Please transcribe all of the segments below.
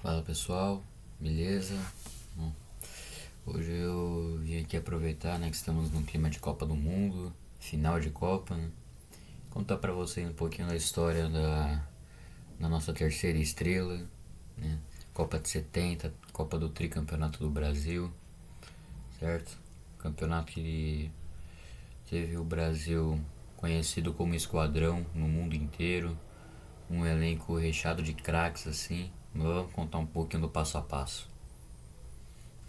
Fala pessoal, beleza? Bom, hoje eu vim aqui aproveitar, né, que estamos num clima de Copa do Mundo, final de Copa, né? Contar pra vocês um pouquinho da história da nossa terceira estrela, né? Copa de 70, Copa do Tricampeonato do Brasil, certo? Campeonato que teve o Brasil conhecido como esquadrão no mundo inteiro, um elenco recheado de craques assim. Vamos contar um pouquinho do passo a passo.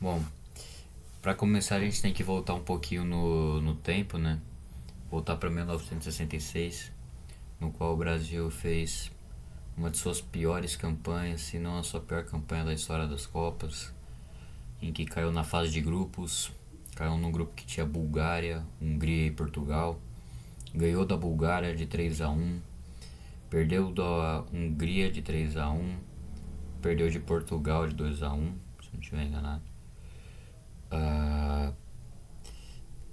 Bom, para começar, a gente tem que voltar um pouquinho no tempo, né? Voltar para 1966, no qual o Brasil fez uma de suas piores campanhas, se não a sua pior campanha da história das Copas, em que caiu na fase de grupos, caiu num grupo que tinha Bulgária, Hungria e Portugal, ganhou da Bulgária de 3-1, perdeu da Hungria de 3-1, perdeu de Portugal de 2-1, se não estiver enganado. Ah,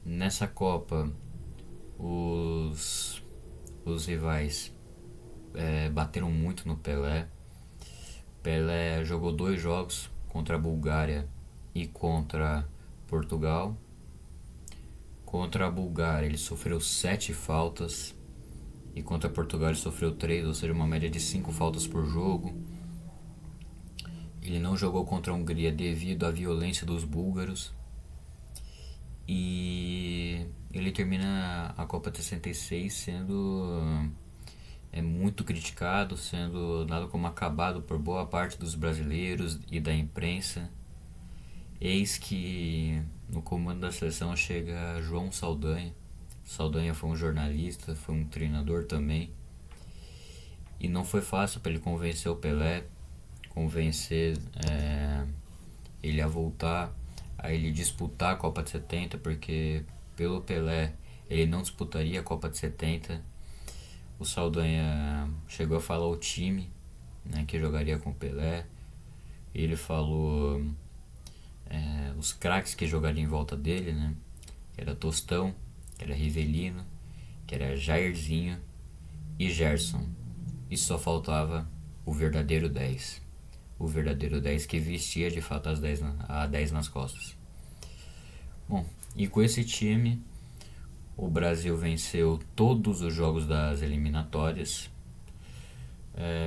Nessa Copa, os, os rivais bateram muito no Pelé. Pelé jogou 2 jogos contra a Bulgária e contra Portugal. Contra a Bulgária ele sofreu 7 faltas e contra Portugal ele sofreu 3, ou seja, uma média de 5 faltas por jogo. Ele não jogou contra a Hungria devido à violência dos búlgaros. E ele termina a Copa de 66 sendo muito criticado, sendo dado como acabado por boa parte dos brasileiros e da imprensa. Eis que no comando da seleção chega João Saldanha. Saldanha foi um jornalista, foi um treinador também. E não foi fácil para ele convencer o Pelé, convencer ele a voltar, a ele disputar a Copa de 70, porque pelo Pelé ele não disputaria a Copa de 70. O Saldanha chegou a falar o time, né, que jogaria com o Pelé. Ele falou os craques que jogariam em volta dele, né? Que era Tostão, que era Rivelino, que era Jairzinho e Gerson. E só faltava o verdadeiro 10. O verdadeiro 10 que vestia de fato a 10 nas costas. Bom, e com esse time, o Brasil venceu todos os jogos das eliminatórias.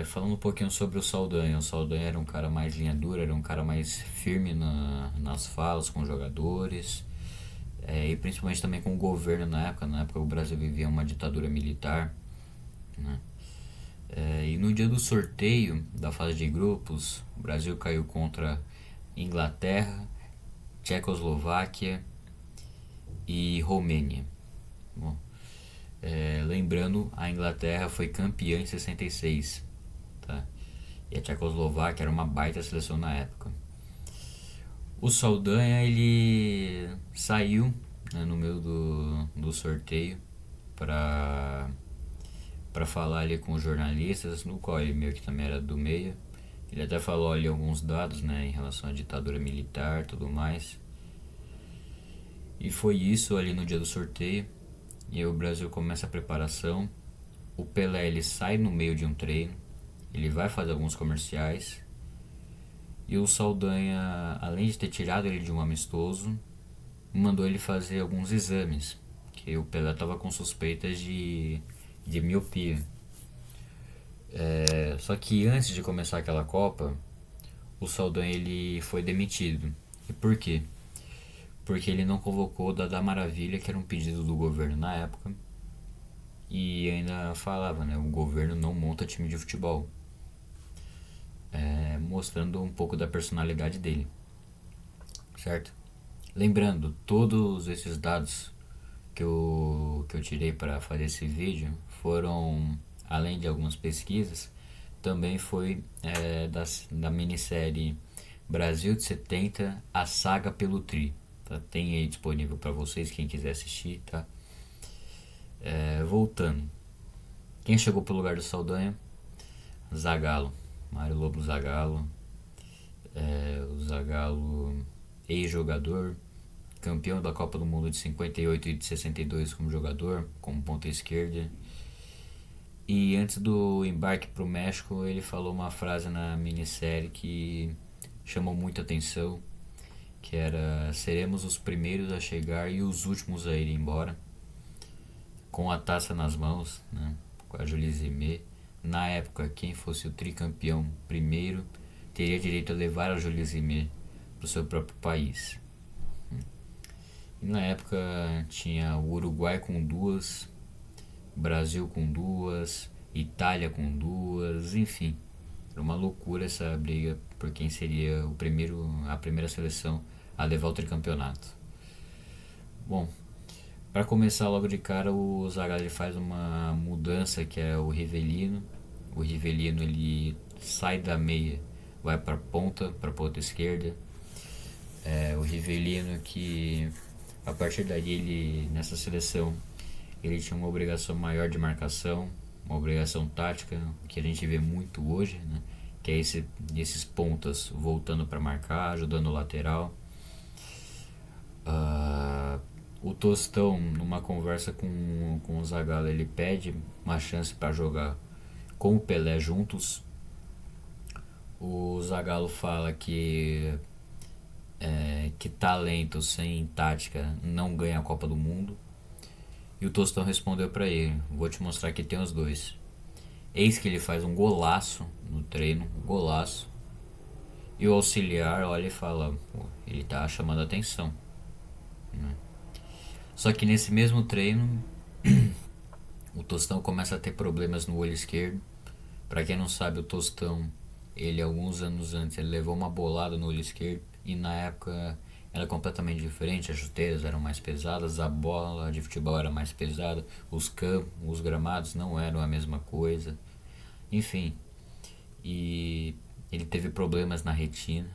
Falando um pouquinho sobre o Saldanha. O Saldanha era um cara mais linha dura, era um cara mais firme nas falas com os jogadores. E principalmente também com o governo na época. Na época o Brasil vivia uma ditadura militar, né? E no dia do sorteio da fase de grupos, o Brasil caiu contra Inglaterra, Tchecoslováquia e Romênia. Bom, lembrando, a Inglaterra foi campeã em 66, tá? E a Tchecoslováquia era uma baita seleção na época. O Saldanha ele saiu, né, no meio do sorteio para falar ali com os jornalistas, no qual ele meio que também era do meio. Ele até falou ali alguns dados, né, em relação à ditadura militar e tudo mais. E foi isso ali no dia do sorteio. E aí o Brasil começa a preparação. O Pelé ele sai no meio de um treino. Ele vai fazer alguns comerciais. E o Saldanha, além de ter tirado ele de um amistoso, mandou ele fazer alguns exames. Que o Pelé estava com suspeitas de miopia. Só que antes de começar aquela Copa, o Saldanha ele foi demitido. E por quê? Porque ele não convocou o Dada Maravilha, que era um pedido do governo na época. E ainda falava, né? O governo não monta time de futebol. Mostrando um pouco da personalidade dele. Certo? Lembrando, todos esses dados que eu tirei para fazer esse vídeo foram, além de algumas pesquisas, também foi da minissérie Brasil de 70, a saga pelo Tri. Tá? Tem aí disponível para vocês, quem quiser assistir, tá? Voltando. Quem chegou pro lugar do Saldanha? Zagallo. Mário Lobo Zagallo. O Zagallo, ex-jogador, campeão da Copa do Mundo de 58 e de 62 como jogador, como ponta esquerda. E antes do embarque para o México, ele falou uma frase na minissérie que chamou muita atenção, que era: seremos os primeiros a chegar e os últimos a ir embora, com a taça nas mãos, né, com a Julie Zimmer. Na época, quem fosse o tricampeão primeiro teria direito a levar a Julie Zimmer para o seu próprio país. E na época tinha o Uruguai com duas, Brasil com duas, Itália com duas, enfim. Era uma loucura essa briga por quem seria a primeira seleção a levar o tricampeonato. Bom, para começar logo de cara, o Zagallo faz uma mudança que é o Rivellino. O Rivellino ele sai da meia, vai para ponta esquerda. O Rivellino que a partir daí ele nessa seleção ele tinha uma obrigação maior de marcação, uma obrigação tática, que a gente vê muito hoje, né? Que é esses pontas voltando para marcar, ajudando o lateral. O Tostão, numa conversa com o Zagallo, ele pede uma chance para jogar com o Pelé juntos. O Zagallo fala que talento sem tática não ganha a Copa do Mundo. E o Tostão respondeu para ele: vou te mostrar que tem os dois. Eis que ele faz um golaço no treino, um golaço. E o auxiliar olha e fala: pô, ele tá chamando a atenção, né? Só que nesse mesmo treino, o Tostão começa a ter problemas no olho esquerdo. Para quem não sabe, o Tostão, ele alguns anos antes, ele levou uma bolada no olho esquerdo. E na época era completamente diferente, as chuteiras eram mais pesadas, a bola de futebol era mais pesada, os campos, os gramados não eram a mesma coisa, enfim. E ele teve problemas na retina,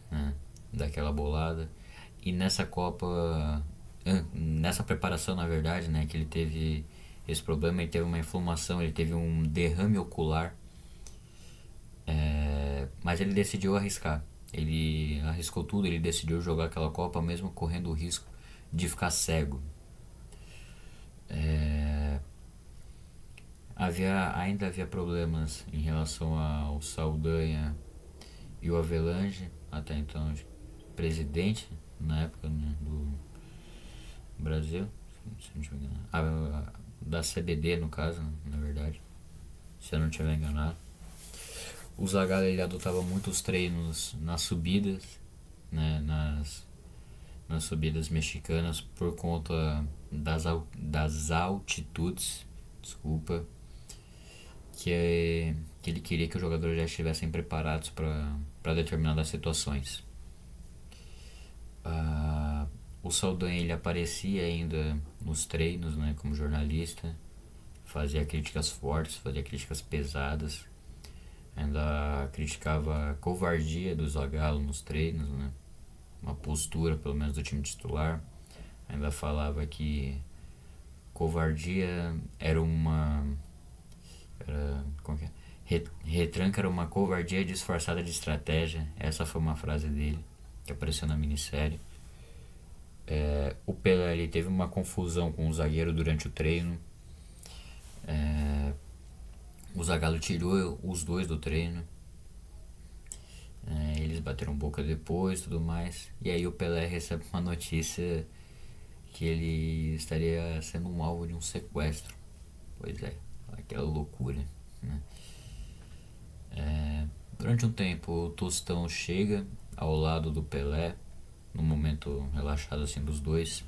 né, daquela bolada. E nessa Copa, nessa preparação na verdade, né, que ele teve esse problema, ele teve uma inflamação, ele teve um derrame ocular, mas ele decidiu arriscar. Ele arriscou tudo, ele decidiu jogar aquela Copa mesmo correndo o risco de ficar cego. Ainda havia problemas em relação ao Saldanha e o Avelange, até então presidente na época, né, do Brasil, se não estiver enganado. Da CBD no caso, né, na verdade, se eu não estiver enganado. O Zagallo ele adotava muitos treinos nas subidas, né, nas subidas mexicanas por conta das altitudes, desculpa, que ele queria que os jogadores já estivessem preparados para determinadas situações. O Saldanha ele aparecia ainda nos treinos, né, como jornalista, fazia críticas fortes, fazia críticas pesadas, ainda criticava a covardia do Zagallo nos treinos, né, uma postura pelo menos do time titular. Ainda falava que covardia era como que é? Retranca era uma covardia disfarçada de estratégia. Essa foi uma frase dele que apareceu na minissérie. O Pelé ele teve uma confusão com o zagueiro durante o treino. O Zagallo tirou os dois do treino. Eles bateram boca depois e tudo mais. E aí o Pelé recebe uma notícia que ele estaria sendo um alvo de um sequestro. Pois é, aquela loucura, né? Durante um tempo o Tostão chega ao lado do Pelé, num momento relaxado assim dos dois,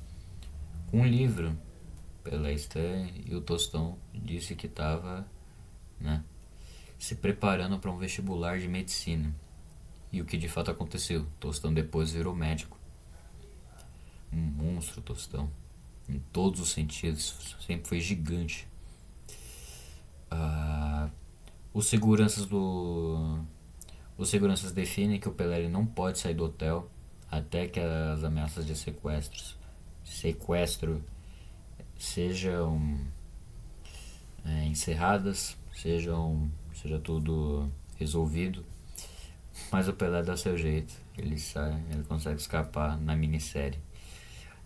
com um livro. Pelé está e o Tostão disse que estava, né, se preparando para um vestibular de medicina. E o que de fato aconteceu? Tostão depois virou médico. Um monstro, Tostão, em todos os sentidos, sempre foi gigante. Os seguranças definem que o Pelé não pode sair do hotel até que as ameaças de sequestro sejam encerradas, seja tudo resolvido. Mas o Pelé dá seu jeito, ele sai, ele consegue escapar na minissérie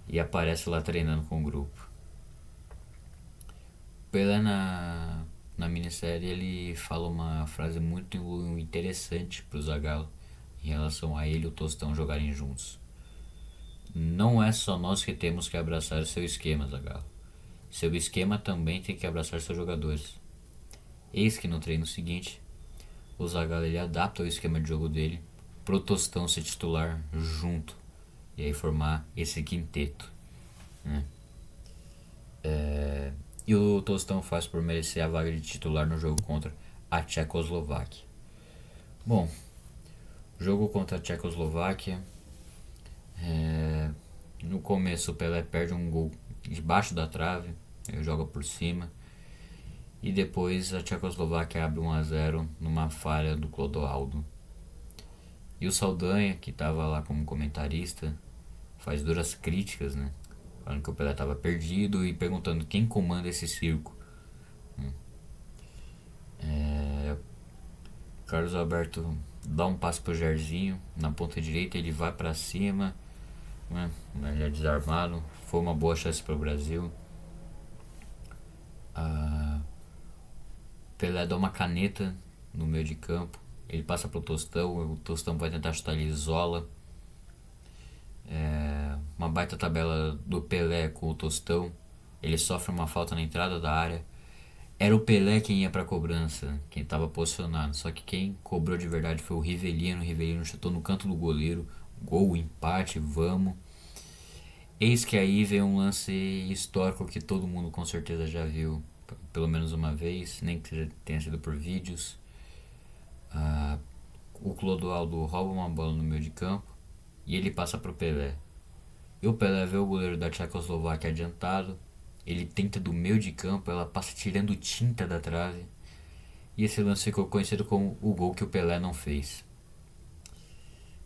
e aparece lá treinando com o grupo. Pelé na minissérie ele fala uma frase muito interessante pro Zagallo em relação a ele e o Tostão jogarem juntos. Não é só nós que temos que abraçar o seu esquema, Zagallo. Seu esquema também tem que abraçar seus jogadores. Eis que no treino seguinte, o Zagallo ele adapta o esquema de jogo dele pro Tostão ser titular junto e aí formar esse quinteto, né? E o Tostão faz por merecer a vaga de titular no jogo contra a Tchecoslováquia. Bom, jogo contra a Tchecoslováquia, no começo o Pelé perde um gol debaixo da trave, ele joga por cima, e depois a Tchecoslováquia abre 1-0 numa falha do Clodoaldo. E o Saldanha, que estava lá como comentarista, faz duras críticas, né? Falando que o Pelé estava perdido e perguntando quem comanda esse circo. Carlos Alberto dá um passe pro Jairzinho na ponta direita, ele vai para cima, né? Ele é desarmado. Foi uma boa chance para o Brasil. Pelé dá uma caneta no meio de campo, ele passa pro Tostão, o Tostão vai tentar chutar, ele isola. Uma baita tabela do Pelé com o Tostão, ele sofre uma falta na entrada da área. Era o Pelé quem ia pra cobrança, quem estava posicionado, só que quem cobrou de verdade foi o Rivelino. O Rivelino chutou no canto do goleiro, gol, empate, vamos. Eis que aí vem um lance histórico que todo mundo com certeza já viu pelo menos uma vez, nem que tenha sido por vídeos. O Clodoaldo rouba uma bola no meio de campo e ele passa pro Pelé. E o Pelé vê o goleiro da Tchecoslováquia adiantado, ele tenta do meio de campo, ela passa tirando tinta da trave. E esse lance ficou conhecido como o gol que o Pelé não fez.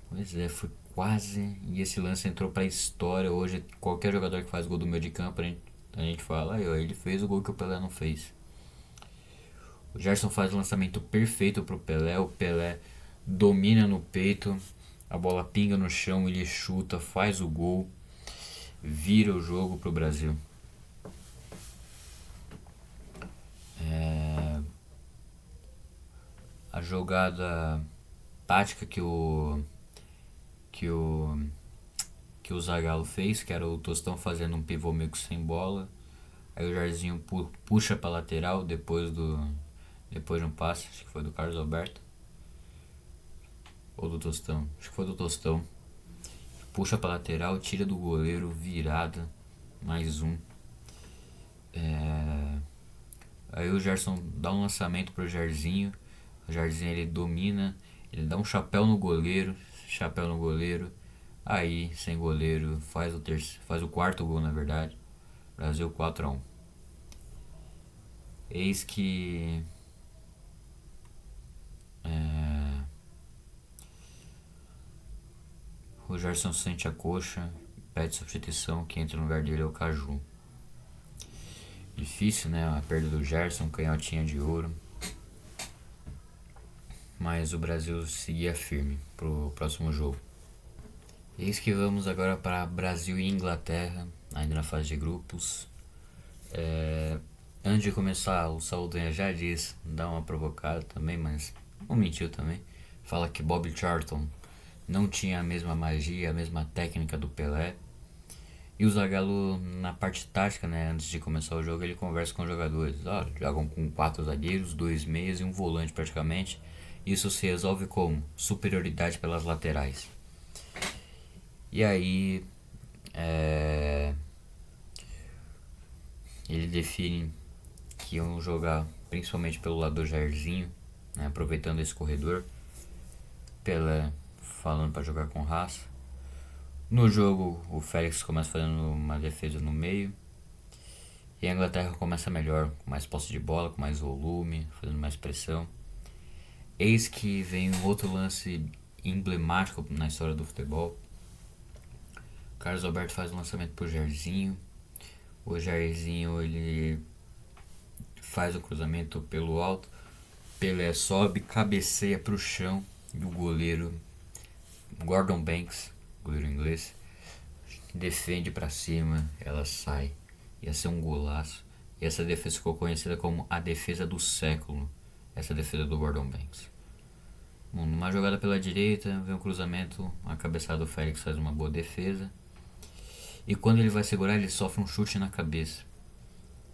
Pois é, foi quase. E esse lance entrou pra história. Hoje, qualquer jogador que faz gol do meio de campo, a gente fala, aí, ó, ele fez o gol que o Pelé não fez. O Gerson faz o lançamento perfeito pro Pelé. O Pelé domina no peito, a bola pinga no chão, ele chuta, faz o gol, vira o jogo pro Brasil. A jogada tática que o Zagallo fez, que era o Tostão fazendo um pivô meio que sem bola. Aí o Jairzinho puxa pra lateral depois de um passe, acho que foi do Carlos Alberto. Ou do Tostão, acho que foi do Tostão. Puxa pra lateral, tira do goleiro, virada, mais um. Aí o Gerson dá um lançamento pro Jairzinho. O Jairzinho ele domina, ele dá um chapéu no goleiro. Aí, sem goleiro, faz o quarto gol, na verdade. Brasil 4-1. Eis que o Gerson sente a coxa, pede substituição, quem entra no lugar dele é o Caju. Difícil, né? A perda do Gerson, canhotinha de ouro. Mas o Brasil seguia firme pro próximo jogo. Eis que vamos agora para Brasil e Inglaterra, ainda na fase de grupos. Antes de começar, o Saldanha já disse, dá uma provocada também, mas não mentiu também. Fala que Bob Charlton não tinha a mesma magia, a mesma técnica do Pelé. E o Zagallo, na parte tática, né, antes de começar o jogo, ele conversa com os jogadores. Jogam com 4 zagueiros, 2 meias e um volante praticamente. Isso se resolve com superioridade pelas laterais. E aí ele define que iam jogar principalmente pelo lado do Jairzinho, né, aproveitando esse corredor. Pelé falando para jogar com raça. No jogo, o Félix começa fazendo uma defesa no meio. E a Inglaterra começa melhor, com mais posse de bola, com mais volume, fazendo mais pressão. Eis que vem um outro lance emblemático na história do futebol. Carlos Alberto faz um lançamento pro Jairzinho. O Jairzinho ele faz o cruzamento pelo alto. Pelé sobe, cabeceia pro chão. E o goleiro Gordon Banks, goleiro inglês, defende pra cima. Ela sai. Ia ser um golaço. E essa defesa ficou conhecida como a defesa do século, essa defesa do Gordon Banks. Bom, numa jogada pela direita, vem um cruzamento, a cabeçada do Félix faz uma boa defesa. E quando ele vai segurar, ele sofre um chute na cabeça.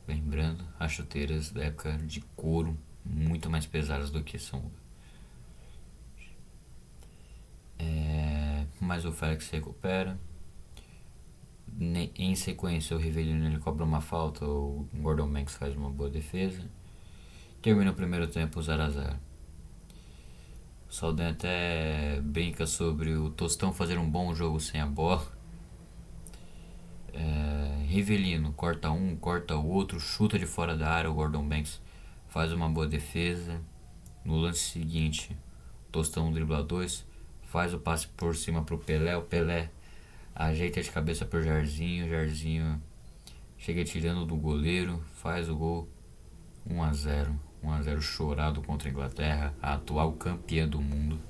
Lembrando, as chuteiras da época de couro, muito mais pesadas do que são. Mas o Félix se recupera. Em sequência, o Rivellino ele cobra uma falta, o Gordon Banks faz uma boa defesa. Termina o primeiro tempo 0-0. O Saldanha até brinca sobre o Tostão fazer um bom jogo sem a bola. Rivellino corta um, corta o outro, chuta de fora da área, o Gordon Banks faz uma boa defesa. No lance seguinte, o Tostão dribla 2, faz o passe por cima pro Pelé, o Pelé ajeita de cabeça pro Jairzinho, Jairzinho chega tirando do goleiro, faz o gol. 1-0, 1-0 chorado contra a Inglaterra, a atual campeã do mundo.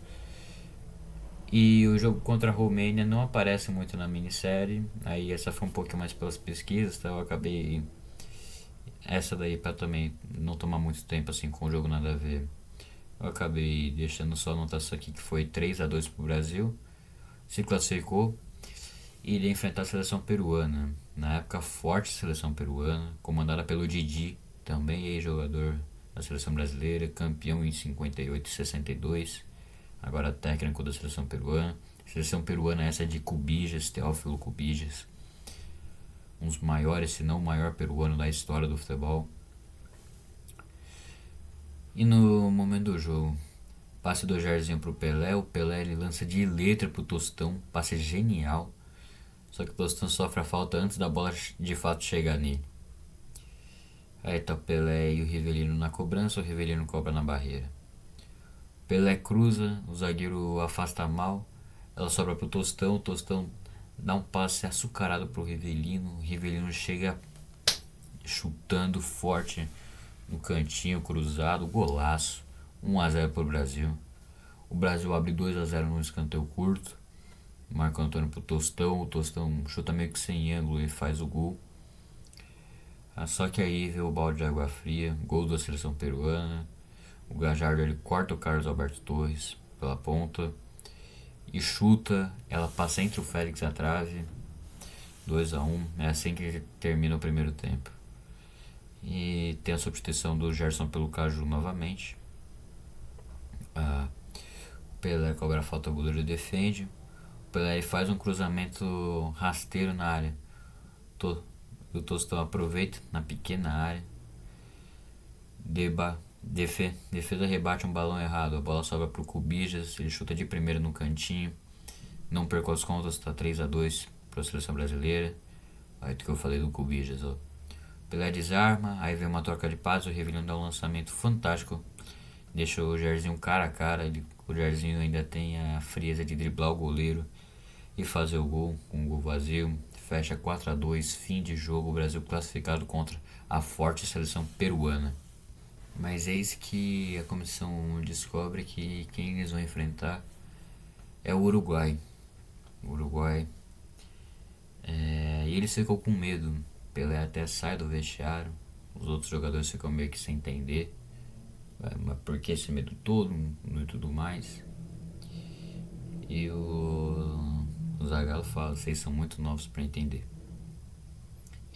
E o jogo contra a Romênia não aparece muito na minissérie. Aí essa foi um pouquinho mais pelas pesquisas, tá? Eu acabei essa daí pra também não tomar muito tempo assim com o jogo nada a ver. Eu acabei deixando só a anotação aqui que foi 3-2 pro Brasil. Se classificou e iria enfrentar a seleção peruana. Na época, forte seleção peruana, comandada pelo Didi, também ex-jogador da seleção brasileira, campeão em 58 e 62, agora técnico da seleção peruana. Seleção peruana essa de Cubijas, Teófilo Cubijas, um dos maiores, se não o maior peruano da história do futebol. E no momento do jogo, passe do Jairzinho pro Pelé, o Pelé ele lança de letra pro Tostão, passe genial. Só que o Tostão sofre a falta antes da bola de fato chegar nele. Aí tá o Pelé e o Rivellino na cobrança, o Rivellino cobra na barreira. O Pelé cruza, o zagueiro afasta mal, ela sobra pro Tostão, o Tostão dá um passe açucarado pro Rivellino, o Rivellino chega chutando forte no cantinho cruzado, golaço, 1-0 pro Brasil. O Brasil abre 2-0 no escanteio curto. Marco Antônio pro Tostão, o Tostão chuta meio que sem ângulo e faz o gol. Só que aí veio o balde de água fria, gol da seleção peruana. O Gajardo ele corta o Carlos Alberto Torres pela ponta e chuta, ela passa entre o Félix e a trave. 2-1, é assim que termina o primeiro tempo. E tem a substituição do Gerson pelo Caju novamente. O Pelé cobra a falta, o goleiro defende. O Pelé faz um cruzamento rasteiro na área. O Tostão aproveita na pequena área. Defesa rebate um balão errado. A bola sobra pro Cubijas. Ele chuta de primeira no cantinho. Não perco as contas, tá 3-2 pra seleção brasileira. Aí do que eu falei do Cubijas, ó. Pelé desarma, aí vem uma troca de passes, o Rivellino dá um lançamento fantástico. Deixa o Jairzinho cara a cara. O Jairzinho ainda tem a frieza de driblar o goleiro e fazer o gol com um gol vazio. Fecha 4-2, fim de jogo, o Brasil classificado contra a forte seleção peruana. Mas eis que a comissão descobre que quem eles vão enfrentar é o Uruguai. E eles ficam com medo. Pelé até sai do vestiário, os outros jogadores ficam meio que sem entender. Mas por que esse medo todo e tudo mais? E o Zagallo fala, vocês são muito novos para entender.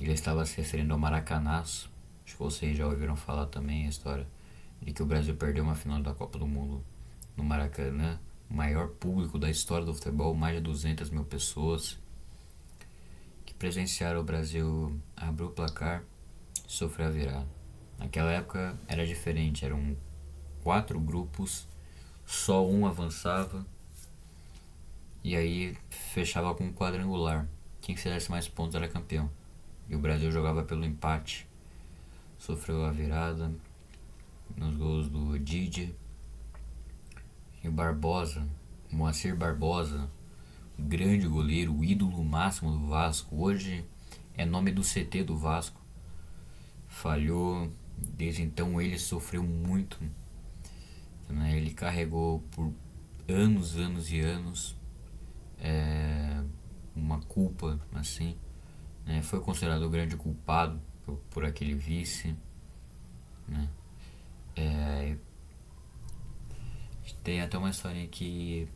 Ele estava se referindo ao Maracanaço. Acho que vocês já ouviram falar também a história de que o Brasil perdeu uma final da Copa do Mundo no Maracanã. O maior público da história do futebol, mais de 200 mil pessoas que presenciaram o Brasil abrir o placar e sofrer a virada. Naquela época era diferente, eram 4 grupos, só um avançava e aí fechava com um quadrangular. Quem fizesse mais pontos era campeão. E o Brasil jogava pelo empate. Sofreu a virada nos gols do Didier e o Barbosa, Moacir Barbosa, grande goleiro, o ídolo máximo do Vasco. Hoje é nome do CT do Vasco. Falhou, desde então ele sofreu muito. Ele carregou por anos e anos uma culpa assim. Foi considerado o grande culpado por aquele vice, né? É, tem até uma historinha que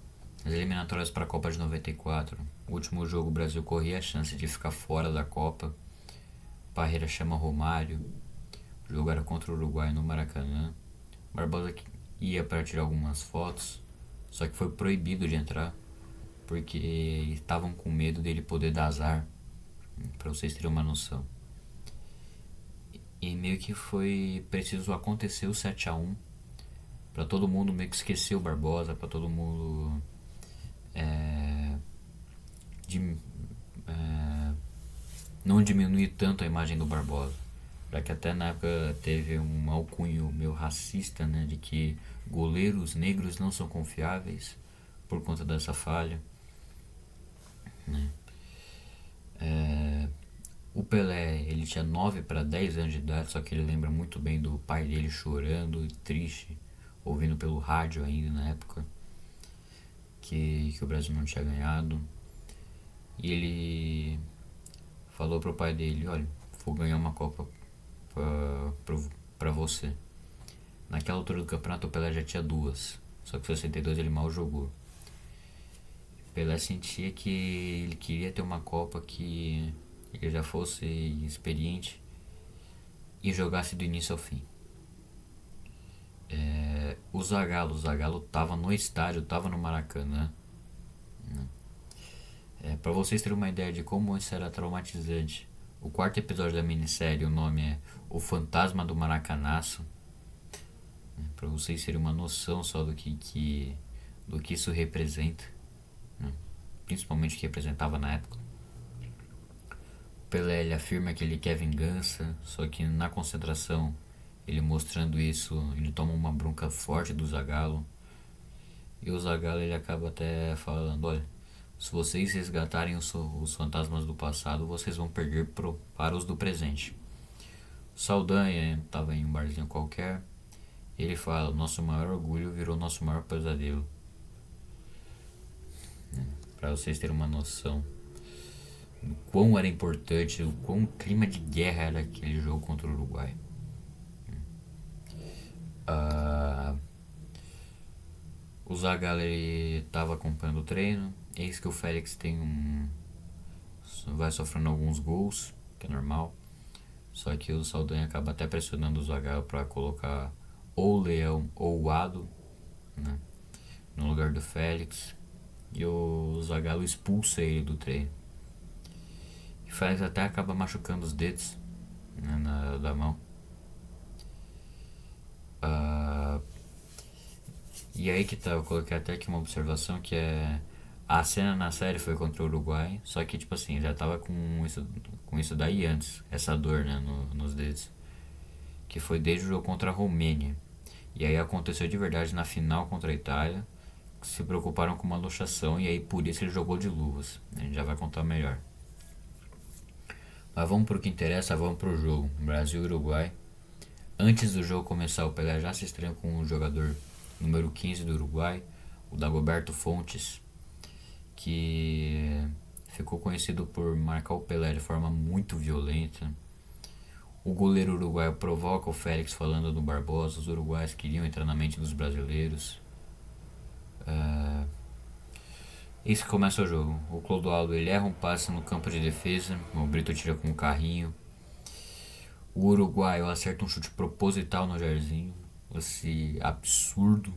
as eliminatórias para a Copa de 94, o último jogo o Brasil corria a chance de ficar fora da Copa. Parreira chama Romário, o jogo era contra o Uruguai no Maracanã. Barbosa ia para tirar algumas fotos, só que foi proibido de entrar porque estavam com medo dele poder dar azar, para vocês terem uma noção. E meio que foi preciso acontecer o 7-1 para todo mundo meio que esquecer o Barbosa, para todo mundo de, não diminuir tanto a imagem do Barbosa. Já que até na época teve um alcunho meio racista, né, de que goleiros negros não são confiáveis por conta dessa falha, né. O Pelé, ele tinha 9 para 10 anos de idade, só que ele lembra muito bem do pai dele chorando e triste, ouvindo pelo rádio ainda na época, que o Brasil não tinha ganhado. E ele falou pro pai dele: olha, vou ganhar uma Copa pra você. Naquela altura do campeonato o Pelé já tinha 2, só que em 62 ele mal jogou. Pelé sentia que ele queria ter uma Copa que ele já fosse experiente e jogasse do início ao fim. O Zagallo tava no estádio, tava no Maracanã, né? Pra vocês terem uma ideia de como isso era traumatizante, o quarto episódio da minissérie, o nome é O Fantasma do Maracanaço, né? Pra vocês terem uma noção só do que isso representa, né? Principalmente o que representava na época. Pelé, ele afirma que ele quer vingança, só que na concentração, ele mostrando isso, ele toma uma bronca forte do Zagallo. E o Zagallo, ele acaba até falando: olha, se vocês resgatarem os fantasmas do passado, vocês vão perder para os do presente. Saldanha estava em um barzinho qualquer, ele fala: nosso maior orgulho virou nosso maior pesadelo. Para vocês terem uma noção do quão era importante, o quão clima de guerra era aquele jogo contra o Uruguai. O Zagallo estava acompanhando o treino, eis que o Félix vai sofrendo alguns gols, que é normal. Só que o Saldanha acaba até pressionando o Zagallo para colocar ou o Leão ou o Ado, né, no lugar do Félix. E o Zagallo expulsa ele do treino. O Félix até acaba machucando os dedos, né, da mão. E aí que tá, eu coloquei até aqui uma observação que é: a cena na série foi contra o Uruguai, só que tipo assim, já tava com isso daí antes, essa dor, né, nos dedos. Que foi desde o jogo contra a Romênia. E aí aconteceu de verdade na final contra a Itália, que se preocuparam com uma luxação e aí por isso ele jogou de luvas. A gente já vai contar melhor. Mas vamos pro que interessa, vamos pro jogo. Brasil e Uruguai. Antes do jogo começar, o Pelé já se estreia com o jogador número 15 do Uruguai, o Dagoberto Fontes, que ficou conhecido por marcar o Pelé de forma muito violenta. O goleiro uruguaio provoca o Félix falando do Barbosa. Os uruguaios queriam entrar na mente dos brasileiros. Eis que começa o jogo. O Clodoaldo, ele erra um passe no campo de defesa, o Brito tira com o carrinho. O uruguaio acerta um chute proposital no Jairzinho, esse absurdo.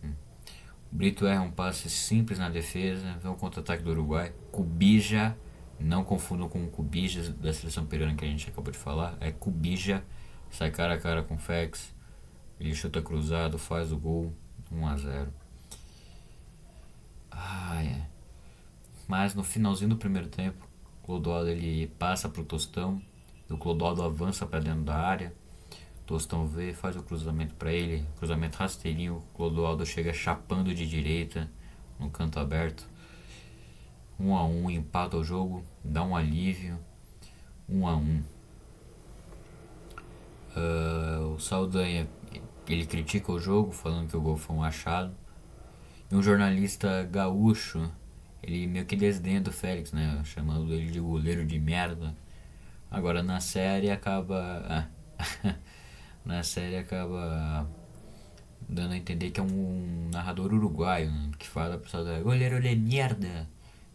O Brito erra um passe simples na defesa, vem um contra-ataque do Uruguai. Cubija, não confundam com o Cubija da seleção peruana que a gente acabou de falar, é Cubija, sai cara a cara com o Félix, ele chuta cruzado, faz o gol, 1-0. Mas no finalzinho do primeiro tempo, o Clodoaldo ele passa pro Tostão, o Clodoaldo avança para dentro da área, o Tostão vê, faz o cruzamento para ele, cruzamento rasteirinho, o Clodoaldo chega chapando de direita no canto aberto. 1-1, empata o jogo, dá um alívio. 1-1. O Saldanha, ele critica o jogo, falando que o gol foi um achado. E um jornalista gaúcho, ele meio que desdenha do Félix, né, chamando ele de goleiro de merda. Agora na série acaba. Na série acaba dando a entender que é um narrador uruguaio, né, que fala pro Saldanha, goleiro de merda.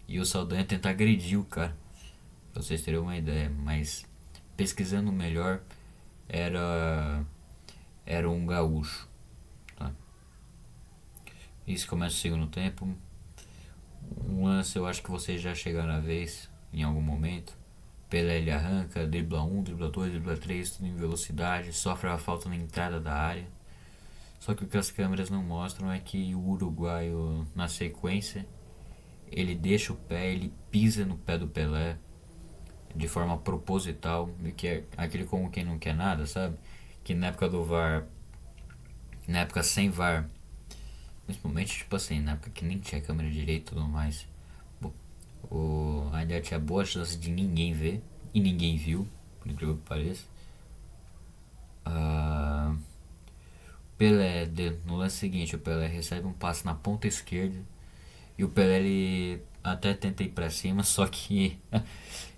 E o Saldanha tenta agredir o cara, pra vocês terem uma ideia. Mas pesquisando melhor, era era um gaúcho, tá? Isso começa o segundo tempo. Um lance eu acho que vocês já chegaram a ver em algum momento. Pelé ele arranca, dribla 1, dribla 2, dribla 3, tudo em velocidade, sofre a falta na entrada da área. Só que o que as câmeras não mostram é que o uruguaio, na sequência, ele deixa o pé, ele pisa no pé do Pelé de forma proposital, que é aquele como quem não quer nada, sabe? Que na época do VAR, na época sem VAR, principalmente tipo assim, na época que nem tinha câmera direito e tudo mais, ainda tinha boa chance de ninguém ver, e ninguém viu, por incrível que pareça. Pelé, no lance seguinte, o Pelé recebe um passe na ponta esquerda e o Pelé ele até tenta ir pra cima, só que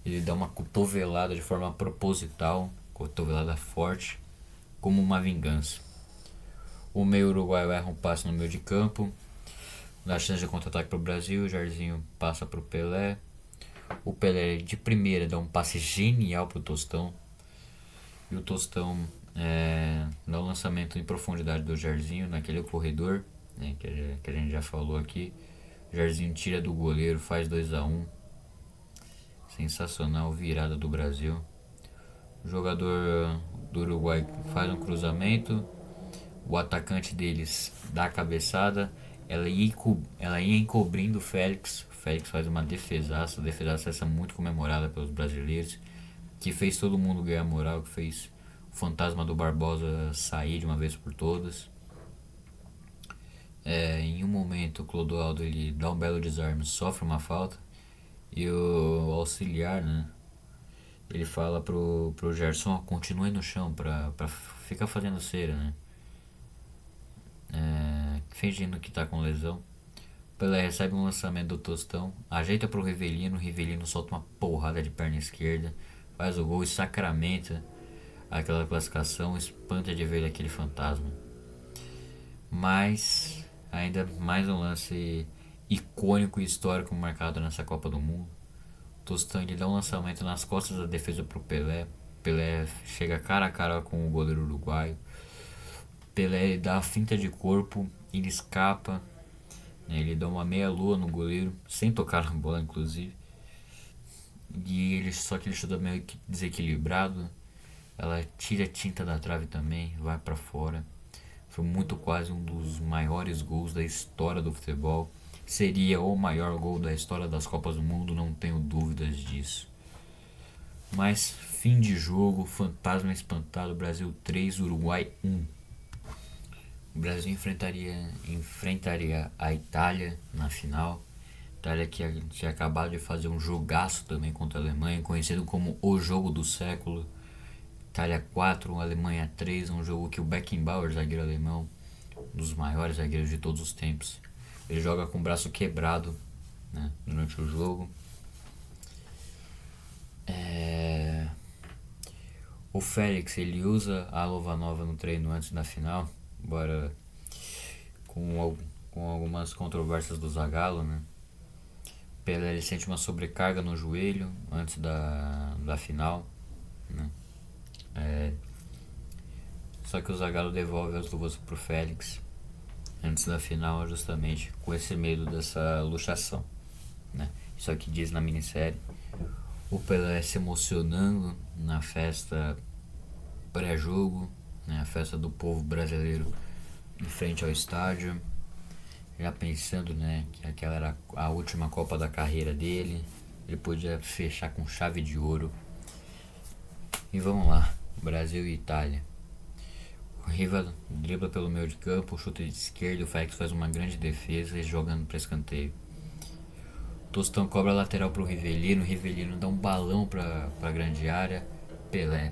ele dá uma cotovelada de forma proposital, cotovelada forte, como uma vingança. O meio uruguaio erra um passe no meio de campo, dá chance de contra-ataque pro Brasil, o Jairzinho passa pro Pelé. O Pelé de primeira dá um passe genial pro Tostão. E o Tostão dá um lançamento em profundidade do Jairzinho naquele corredor, né, que a gente já falou aqui. O Jairzinho tira do goleiro, faz 2-1. Sensacional virada do Brasil. O jogador do Uruguai faz um cruzamento. O atacante deles dá a cabeçada. Ela ia encobrindo o Félix. O Félix faz uma defesaça. A defesaça essa muito comemorada pelos brasileiros. Que fez todo mundo ganhar moral. Que fez o fantasma do Barbosa sair de uma vez por todas. Em um momento o Clodoaldo ele dá um belo desarme, sofre uma falta. E o auxiliar, né? Ele fala pro Gerson, continue no chão pra ficar fazendo cera, né? Fingindo que tá com lesão. Pelé recebe um lançamento do Tostão, ajeita pro Rivelino, o Rivelino solta uma porrada de perna esquerda, faz o gol e sacramenta aquela classificação, espanta de ver aquele fantasma. Mas ainda mais um lance icônico e histórico marcado nessa Copa do Mundo. Tostão ele dá um lançamento nas costas da defesa pro Pelé. Pelé chega cara a cara com o goleiro uruguaio. Pelé dá a finta de corpo, ele escapa, né, ele dá uma meia lua no goleiro, sem tocar na bola inclusive. Só que ele chuta meio que desequilibrado. Ela tira a tinta da trave também, vai pra fora. Foi muito quase um dos maiores gols da história do futebol. Seria o maior gol da história das Copas do Mundo, não tenho dúvidas disso. Mas fim de jogo, fantasma espantado, Brasil 3, Uruguai 1. O Brasil enfrentaria a Itália na final. Itália que tinha acabado de fazer um jogaço também contra a Alemanha, conhecido como o jogo do século. Itália 4, Alemanha 3, um jogo que o Beckenbauer, zagueiro alemão, um dos maiores zagueiros de todos os tempos, ele joga com o braço quebrado, né, durante o jogo. O Félix ele usa a luva nova no treino antes da final, embora com algumas controvérsias do Zagallo, né? Pelé ele sente uma sobrecarga no joelho antes da final, né? Só que o Zagallo devolve as luvas pro Félix antes da final, justamente com esse medo dessa luxação, né? Isso aqui diz na minissérie. O Pelé se emocionando na festa pré-jogo, né? A festa do povo brasileiro em frente ao estádio, já pensando, né, que aquela era a última Copa da carreira dele, ele podia fechar com chave de ouro. E vamos lá, Brasil e Itália. O Riva dribla pelo meio de campo, chuta de esquerda, o Félix faz uma grande defesa e jogando para escanteio. Tostão cobra a lateral pro Rivelino, o Rivelino dá um balão pra grande área. Pelé,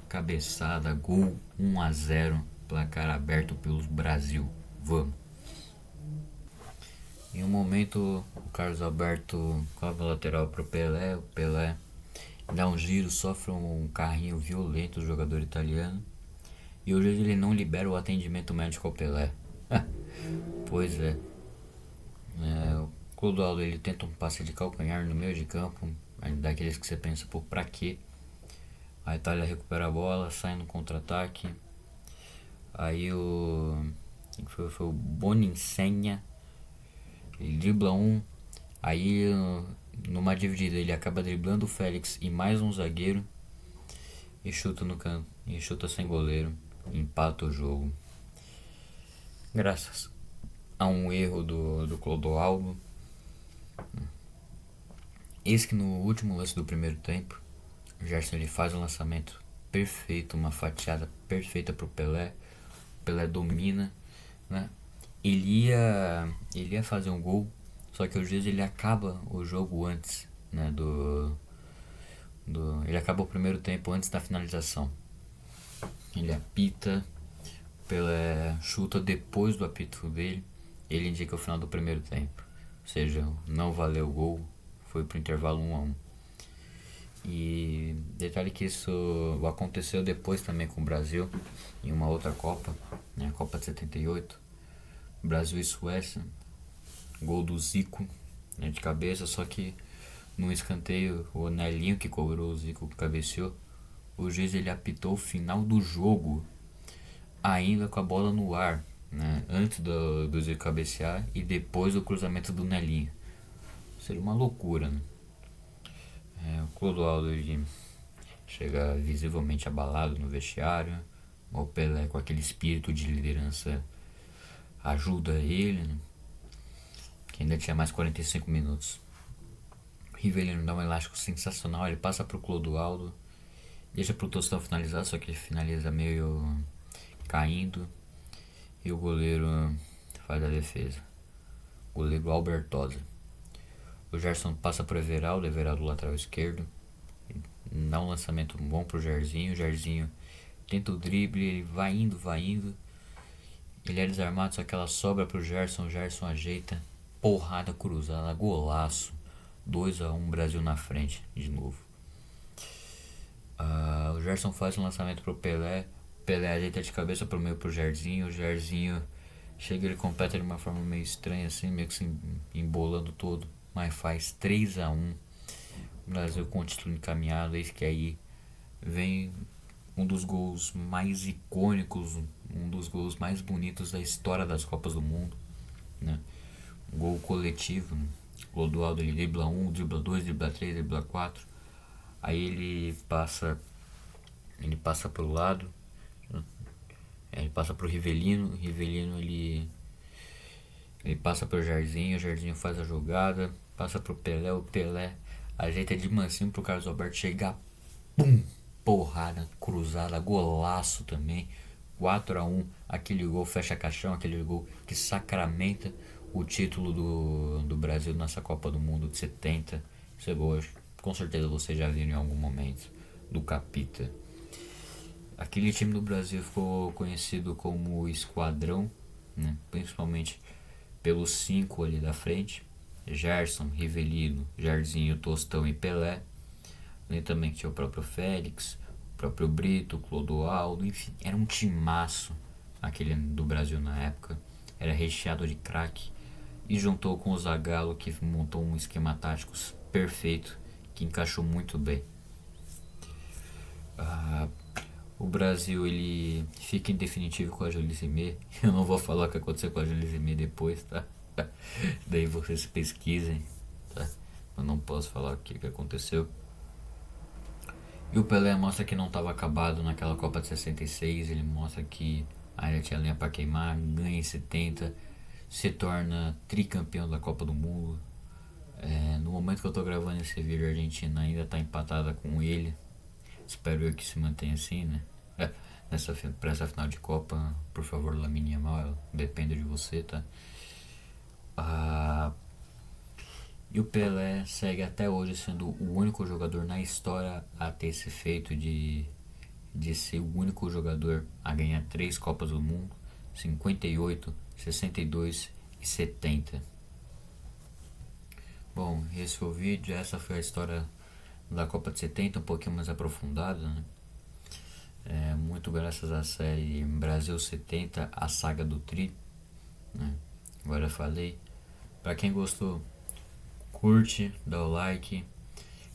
cabeçada, gol, 1-0, placar aberto pelos Brasil. Vamos. Em um momento, o Carlos Alberto cobra a lateral pro Pelé, o Pelé dá um giro, sofre um carrinho violento do jogador italiano. E hoje ele não libera o atendimento médico ao Pelé. Pois é. O Clodoaldo ele tenta um passe de calcanhar no meio de campo, daqueles que você pensa, pô, pra quê? A Itália recupera a bola, sai no contra-ataque. Aí foi o Boninsegna, ele dribla um. Aí numa dividida ele acaba driblando o Félix e mais um zagueiro e chuta no canto, e chuta sem goleiro, empata o jogo. Graças a um erro do Clodoaldo. Eis que no último lance do primeiro tempo, o Gerson ele faz um lançamento perfeito, uma fatiada perfeita pro Pelé. O Pelé domina, né? Ele ia fazer um gol, só que às vezes ele acaba o jogo antes, né? Ele acaba o primeiro tempo antes da finalização. Ele apita, o Pelé chuta depois do apito dele, ele indica o final do primeiro tempo. Ou seja, não valeu o gol, foi pro intervalo 1-1. E detalhe que isso aconteceu depois também com o Brasil, em uma outra Copa, né, a Copa de 78, Brasil e Suécia, gol do Zico, né, de cabeça, só que no escanteio o Nelinho que cobrou, o Zico que cabeceou, o juiz ele apitou o final do jogo, ainda com a bola no ar, né, antes do Zico cabecear e depois do cruzamento do Nelinho. Seria uma loucura, né? O Clodoaldo ele chega visivelmente abalado no vestiário. O Pelé, com aquele espírito de liderança, ajuda ele, né? Que ainda tinha mais 45 minutos. O Rivelino dá um elástico sensacional. Ele passa pro Clodoaldo, deixa pro Tostão finalizar, só que ele finaliza meio caindo. E o goleiro faz a defesa. O goleiro Albertosa. O Gerson passa pro Everaldo, Everaldo lateral esquerdo. Dá um lançamento bom pro Jairzinho. O Jairzinho tenta o drible, ele vai indo. Ele é desarmado, só que ela sobra pro Gerson. O Gerson ajeita, porrada cruzada, golaço. 2-1, Brasil na frente de novo. O Gerson faz um lançamento pro Pelé. Pelé ajeita de cabeça pro meio pro Jairzinho. O Jairzinho chega, ele completa de uma forma meio estranha assim, meio que se embolando todo, mas faz 3-1. O Brasil com o título encaminhado. Eis que aí vem um dos gols mais icônicos, um dos gols mais bonitos da história das Copas do Mundo, né? Um gol coletivo, né? O Clodoaldo ele dribla 1, dribla 2, dribla 3, dribla 4. Aí ele passa pro lado, né? Ele passa pro Rivelino, o Rivelino ele passa pro Jairzinho, o Jairzinho faz a jogada, passa pro Pelé, o Pelé ajeita de mansinho pro Carlos Alberto chegar, pum, porrada, cruzada, golaço também, 4-1, aquele gol fecha caixão, aquele gol que sacramenta o título do Brasil nessa Copa do Mundo de 70. Esse gol, com certeza você já viu em algum momento, do Capita. Aquele time do Brasil ficou conhecido como Esquadrão, né? Principalmente pelos 5 ali da frente: Gerson, Rivelino, Jairzinho, Tostão e Pelé. Além também que tinha o próprio Félix, o próprio Brito, Clodoaldo, enfim, era um timaço aquele do Brasil na época. Era recheado de craque e juntou com o Zagallo, que montou um esquema tático perfeito, que encaixou muito bem. O Brasil ele fica em definitivo com a Jules Rimet. Eu não vou falar o que aconteceu com a Jules Rimet depois, tá? Daí vocês pesquisem, tá? Eu não posso falar o que aconteceu. E o Pelé mostra que não estava acabado naquela Copa de 66. Ele mostra que ainda tinha lenha para queimar. Ganha em 70, se torna tricampeão da Copa do Mundo. No momento que eu tô gravando esse vídeo, a Argentina ainda tá empatada com ele. Espero eu que se mantenha assim, né? Pra essa final de Copa, por favor, Lamine Yamal, depende de você, tá? E o Pelé segue até hoje sendo o único jogador na história a ter esse feito de ser o único jogador a ganhar 3 Copas do Mundo: 58, 62 e 70. Bom, esse foi o vídeo, essa foi a história da Copa de 70, um pouquinho mais aprofundado, né? Muito graças à série Brasil 70, a saga do Tri, né? Agora eu falei. Pra quem gostou, curte, dá o like,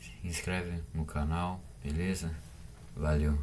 se inscreve no canal, beleza? Valeu!